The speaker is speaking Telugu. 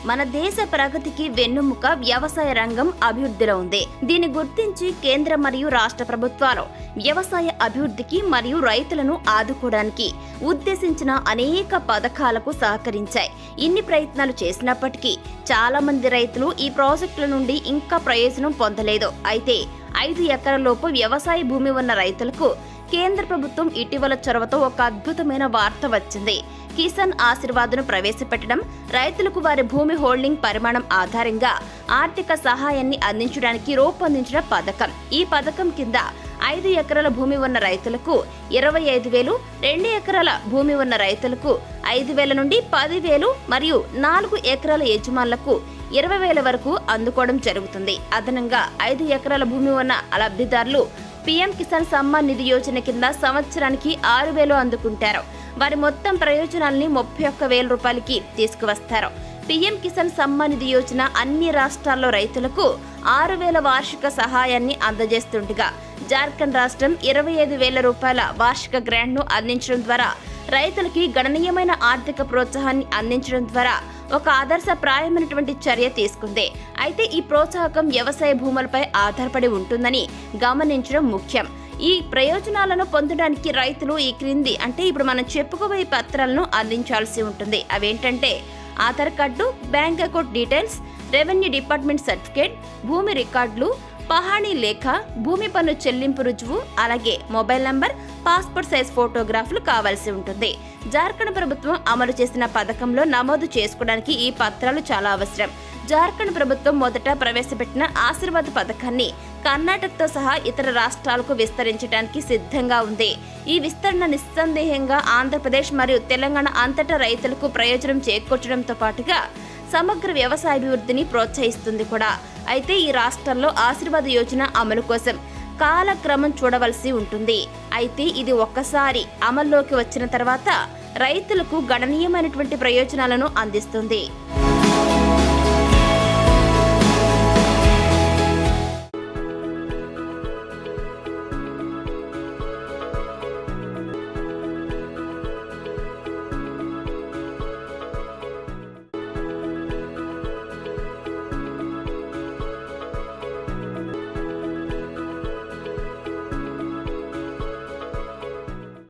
మన దేశ ప్రగతికి వెన్నుముక వ్యవసాయ రంగం అభివృద్ధిలో ఉంది. దీన్ని గుర్తించి కేంద్ర మరియు రాష్ట్ర ప్రభుత్వాలు వ్యవసాయ అభివృద్ధికి మరియు రైతులను ఆదుకోవడానికి ఉద్దేశించిన అనేక పథకాలకు సహకరించాయి. ఇన్ని ప్రయత్నాలు చేసినప్పటికీ చాలా మంది రైతులు ఈ ప్రాజెక్టుల నుండి ఇంకా ప్రయోజనం పొందలేదు. అయితే 5 ఎకరాలలోపు వ్యవసాయ భూమి ఉన్న రైతులకు కేంద్ర ప్రభుత్వం ఇటీవల చొరవతో ఒక అద్భుతమైన వార్త వచ్చింది. కిసాన్ ఆశీర్వాద్ను ప్రవేశపెట్టడం రైతులకు వారి భూమి హోల్డింగ్ పరిమాణం ఆధారంగా ఆర్థిక సహాయాన్ని అందించడానికి రూపొందించిన పథకం. ఈ పథకం కింద 5 ఎకరాల భూమి ఉన్న రైతులకు 25,000, 2 ఎకరాల భూమి ఉన్న రైతులకు 5,000 నుండి 10,000 మరియు 4 ఎకరాల యజమానులకు 20,000 వరకు అందుకోవడం జరుగుతుంది. అదనంగా 5 ఎకరాల భూమి ఉన్న లబ్ధిదారులు పీఎం కిసాన్ సమ్మాన్ నిధి యోజన కింద సంవత్సరానికి 6,000 అందుకుంటారు. వారి మొత్తం ప్రయోజనాల్ని 31,000 రూపాయలకి తీసుకువస్తారు. పీఎం కిసాన్ సమ్మాన్ నిధి యోజన అన్ని రాష్ట్రాల్లో రైతులకు 6,000 వార్షిక సహాయాన్ని అందజేస్తుండగా జార్ఖండ్ రాష్ట్రం 25,000 రూపాయల వార్షిక గ్రాంట్ను అందించడం ద్వారా రైతులకి గణనీయమైన ఆర్థిక ప్రోత్సాహాన్ని అందించడం ద్వారా ఒక ఆదర్శప్రాయమైనటువంటి చర్య తీసుకుంది. అయితే ఈ ప్రోత్సాహకం వ్యవసాయ భూములపై ఆధారపడి ఉంటుందని గమనించడం ముఖ్యం. ఈ ప్రయోజనాలను పొందడానికి రైతులు ఈ క్రింది ఇప్పుడు మనం చెప్పుకోబోయే పత్రాలను అందించాల్సి ఉంటుంది. అవేంటంటే Aadhaar card, bank account details, revenue department certificate, భూమి రికార్డులు, పహాణీ లేఖ, భూమి పన్ను చెల్లింపు రుజువు, అలాగే మొబైల్ నంబర్, పాస్పోర్ట్ సైజ్ ఫోటోగ్రాఫ్లు కావాల్సి ఉంటుంది. జార్ఖండ్ ప్రభుత్వం అమలు చేసిన పథకంలో నమోదు చేసుకోవడానికి ఈ పత్రాలు చాలా అవసరం. జార్ఖండ్ ప్రభుత్వం మొదట ప్రవేశపెట్టిన ఆశీర్వాద్ పథకాన్ని కర్ణాటకతో సహా ఇతర రాష్ట్రాలకు విస్తరించడానికి సిద్ధంగా ఉంది. ఈ విస్తరణ నిస్సందేహంగా ఆంధ్రప్రదేశ్ మరియు తెలంగాణ అంతటా రైతులకు ప్రయోజనం చేకూర్చడంతో పాటుగా సమగ్ర వ్యవసాయాభివృద్ధిని ప్రోత్సహిస్తుంది కూడా. అయితే ఈ రాష్ట్రాల్లో ఆశీర్వాద్ యోజన అమలు కోసం కాలక్రమం చూడవలసి ఉంటుంది. అయితే ఇది ఒక్కసారి అమల్లోకి వచ్చిన తర్వాత రైతులకు గణనీయమైనటువంటి ప్రయోజనాలను అందిస్తుంది.